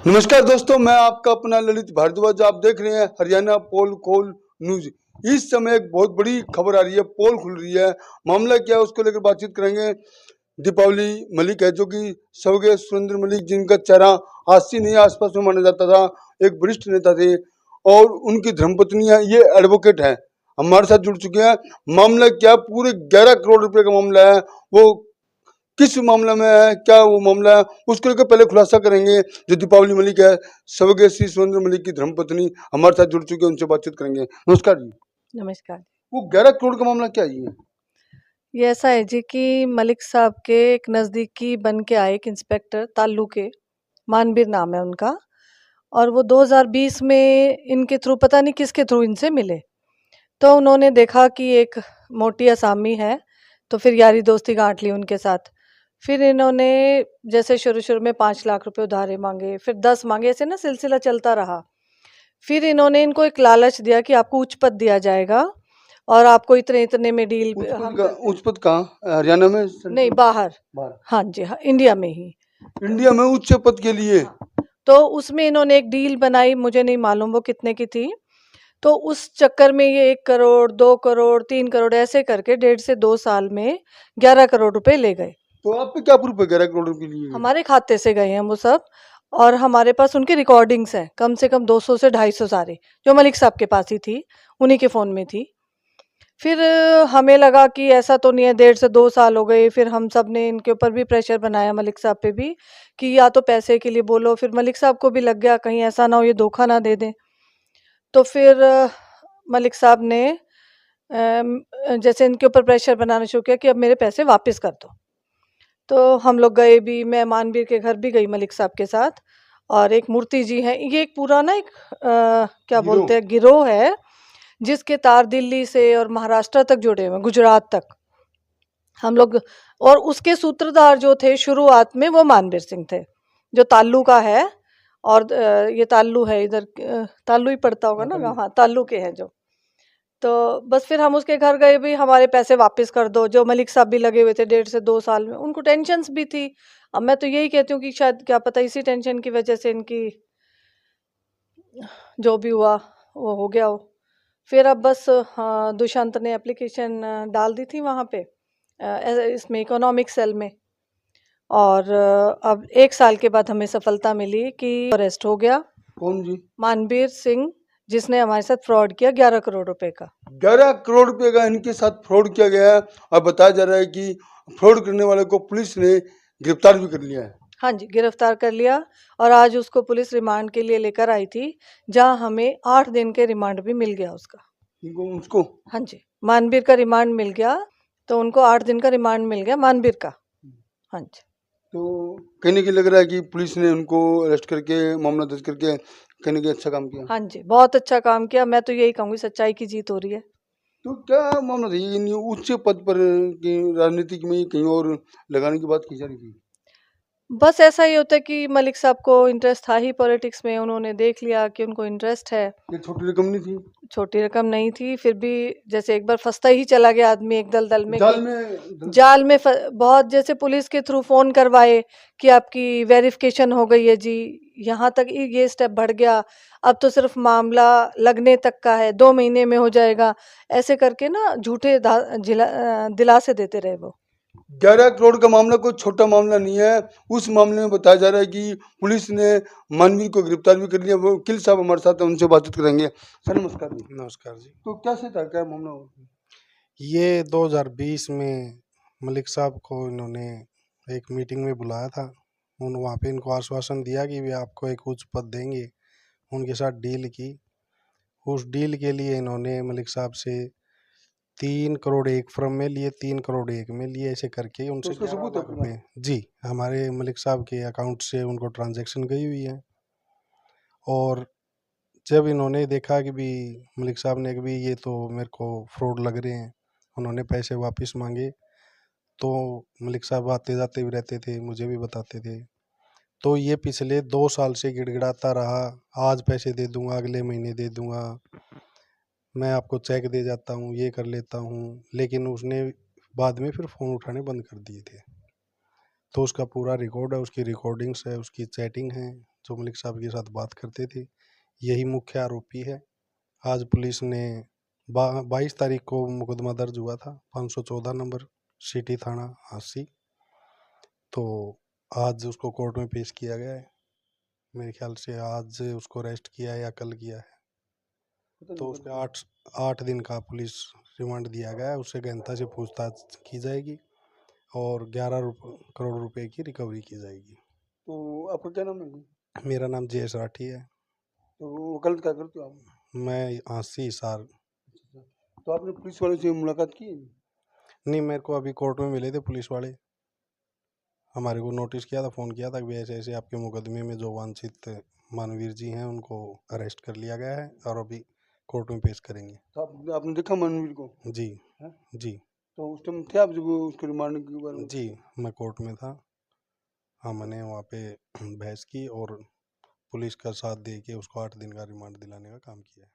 नमस्कार दोस्तों, मैं आपका अपना ललित भारद्वाज। आप देख रहे हैं हरियाणा पोल खोल न्यूज। इस समय एक बहुत बड़ी खबर आ रही है, पोल खुल रही है। मामला क्या है उसको लेकर बातचीत करेंगे। दीपावली मलिक है जो कि स्वर्गीय सुरेंद्र मलिक, जिनका चेहरा आज से नहीं आसपास में माना जाता था, एक वरिष्ठ नेता थे और उनकी धर्मपत्नी है, ये एडवोकेट है, हमारे साथ जुड़ चुके हैं। मामला क्या, पूरे 11 करोड़ रुपए का मामला है। वो किस मामला में है, क्या वो मामला है, उसको लेकर पहले खुलासा करेंगे। जो दीपावली मलिक है, स्वर्गीय श्री सुरेंद्र मलिक की धर्मपत्नी, हमारे साथ जुड़ चुके हैं, उनसे बातचीत करेंगे। नमस्कार जी। नमस्कार। वो 11 करोड़ का मामला क्या है ये ऐसा है जी कि मलिक साहब के एक नज़दीकी बन के आए एक इंस्पेक्टर ताल्लू के, मानवीर नाम है उनका, और वो 2020 में इनके थ्रू, पता नहीं किसके थ्रू इनसे मिले। तो उन्होंने देखा कि एक मोटी असामी है, तो फिर यारी दोस्ती गांठ ली उनके साथ। फिर इन्होंने जैसे शुरू में 5 लाख रुपए उधारे मांगे, फिर 10 मांगे, ऐसे ना सिलसिला चलता रहा। फिर इन्होंने इनको एक लालच दिया कि आपको उच्च पद दिया जाएगा और आपको इतने इतने में डील हम करते हैं। उच्च पद कहाँ, हरियाणा में? नहीं, बाहर। बाहर। हाँ जी, हाँ, इंडिया में ही। इंडिया में उच्च पद के लिए? हाँ, तो उसमें इन्होंने एक डील बनाई, मुझे नहीं मालूम वो कितने की थी। तो उस चक्कर में ये 1 करोड़, 2 करोड़, 3 करोड़ ऐसे करके 1.5 से 2 साल में 11 करोड़ रुपए ले गए। तो आप पे क्या प्रूफ है 11 करोड़ रुपए लिए? हमारे खाते से गए हैं वो सब, और हमारे पास उनकी रिकॉर्डिंग्स हैं, कम से कम 200 से 250 सारे, जो मलिक साहब के पास ही थी, उन्हीं के फ़ोन में थी। फिर हमें लगा कि ऐसा तो नहीं है, 1.5 से 2 साल हो गए। फिर हम सब ने इनके ऊपर भी प्रेशर बनाया, मलिक साहब पे भी, कि या तो पैसे के लिए बोलो। फिर मलिक साहब को भी लग गया कहीं ऐसा ना हो ये धोखा ना दे दें। तो फिर मलिक साहब ने जैसे इनके ऊपर प्रेशर बनाना शुरू किया कि अब मेरे पैसे वापस कर दो। तो हम लोग गए भी, मैं मानवीर के घर भी गई मलिक साहब के साथ। और एक मूर्ति जी हैं, ये एक पूरा ना एक क्या बोलते हैं, गिरोह है, जिसके तार दिल्ली से और महाराष्ट्र तक जुड़े हुए हैं, गुजरात तक। हम लोग, और उसके सूत्रधार जो थे शुरुआत में, वो मानवीर सिंह थे, जो ताल्लू का है। और ये ताल्लू है इधर, ताल्लू ही पड़ता होगा ना, हाँ, ताल्लू के हैं जो। तो बस फिर हम उसके घर गए भी, हमारे पैसे वापस कर दो। जो मलिक साहब भी लगे हुए थे 1.5 से 2 साल में, उनको टेंशन्स भी थी। अब मैं तो यही कहती हूँ कि शायद क्या पता इसी टेंशन की वजह से इनकी जो भी हुआ वो हो गया हो। फिर अब बस हाँ, दुष्यंत ने एप्लीकेशन डाल दी थी वहाँ पे, इसमें इकोनॉमिक सेल में। और अब 1 साल के बाद हमें सफलता मिली कि अरेस्ट हो गया। कौन जी? मानवीर सिंह, जिसने हमारे साथ फ्रॉड किया 11 करोड़ रुपए का। 11 करोड़ रुपए का इनके साथ फ्रॉड किया गया है और बताया जा रहा है कि फ्रॉड करने वाले को पुलिस ने गिरफ्तार भी कर लिया है। हाँ जी, गिरफ्तार कर लिया। और आज उसको पुलिस रिमांड के लिए लेकर आई थी, जहाँ हमें 8 दिन के रिमांड भी मिल गया उसका। उसको? हाँ जी, मानवीर का रिमांड मिल गया, तो उनको 8 दिन का रिमांड मिल गया मानवीर का। हाँ जी। तो कहीं ना कहीं लग रहा है कि पुलिस ने उनको अरेस्ट करके, मामला दर्ज करके कहीं ना कहीं अच्छा काम किया। हाँ जी, बहुत अच्छा काम किया। मैं तो यही कहूँगी, सच्चाई की जीत हो रही है। तो क्या मामला था ये, उच्च पद पर की राजनीतिक में कहीं और लगाने की बात की जा रही थी? बस ऐसा ही होता है कि मलिक साहब को इंटरेस्ट था ही पॉलिटिक्स में, उन्होंने देख लिया कि उनको इंटरेस्ट है। ये छोटी रकम नहीं थी? छोटी रकम नहीं थी, फिर भी जैसे एक बार फंसता ही चला गया आदमी एक दलदल में जाल कि में जाल में बहुत, जैसे पुलिस के थ्रू फोन करवाए कि आपकी वेरिफिकेशन हो गई है जी, यहाँ तक ये स्टेप बढ़ गया। अब तो सिर्फ मामला लगने तक का है, 2 महीने में हो जाएगा। ऐसे करके ना झूठे दिलासे देते रहे वो। 11 करोड़ का मामला कोई छोटा मामला नहीं है। उस मामले में बताया जा रहा है कि पुलिस ने मानवीर को गिरफ्तार भी कर लिया। वो वकील साहब हमारे साथ हैं, उनसे बातचीत करेंगे। सर नमस्कार जी। नमस्कार जी। तो क्या से था, क्या मामला हो? ये 2020 में मलिक साहब को इन्होंने एक मीटिंग में बुलाया था। वहाँ पे इनको आश्वासन दिया कि वे आपको एक उच्च पद देंगे। उनके साथ डील की। उस डील के लिए इन्होंने मलिक साहब से 3 करोड़ एक फर्म में लिए, 3 करोड़ एक में लिए, ऐसे करके उनसे उसका 11 सबूत है लाख अपना? रुपए, जी, हमारे मलिक साहब के अकाउंट से उनको ट्रांजैक्शन गई हुई है। और जब इन्होंने देखा कि भी मलिक साहब ने कि भी ये तो मेरे को फ्रॉड लग रहे हैं, उन्होंने पैसे वापस मांगे। तो मलिक साहब आते जाते भी रहते थे, मुझे भी बताते थे। तो ये पिछले 2 साल से गिड़गिड़ाता रहा, आज पैसे दे दूंगा, अगले महीने दे दूंगा, मैं आपको चेक दे जाता हूँ, ये कर लेता हूँ। लेकिन उसने बाद में फिर फ़ोन उठाने बंद कर दिए थे। तो उसका पूरा रिकॉर्ड है, उसकी रिकॉर्डिंग्स है, उसकी चैटिंग है, जो मलिक साहब के साथ बात करते थे, यही मुख्य आरोपी है। आज पुलिस ने 22 तारीख को मुकदमा दर्ज हुआ था 514 नंबर सिटी थाना हांसी। तो आज उसको कोर्ट में पेश किया गया है। मेरे ख्याल से आज उसको अरेस्ट किया है या कल किया है। तो उसके 8 दिन का पुलिस रिमांड दिया गया है। उससे गहनता से पूछताछ की जाएगी और 11 करोड़ रुपए की रिकवरी की जाएगी। तो आपका क्या नाम है? मेरा नाम जयेश राठी है। तो वकालत क्या करते हो आप? मैं हांसी हिसार। तो आपने पुलिस वालों से मुलाकात की? नहीं, मेरे को अभी कोर्ट में मिले थे पुलिस वाले। हमारे को नोटिस किया था, फ़ोन किया था कि ऐसे ऐसे आपके मुकदमे में जो वांछित मानवीर जी हैं उनको अरेस्ट कर लिया गया है और अभी कोर्ट में पेश करेंगे। तो आपने देखा मनवीर को? जी हैं? जी तो उस टाइम थे आप जब उसको रिमांड के बारे में? जी, मैं कोर्ट में था। हाँ, मैंने वहाँ पे बहस की और पुलिस का साथ दे के उसको 8 दिन का रिमांड दिलाने का काम किया है।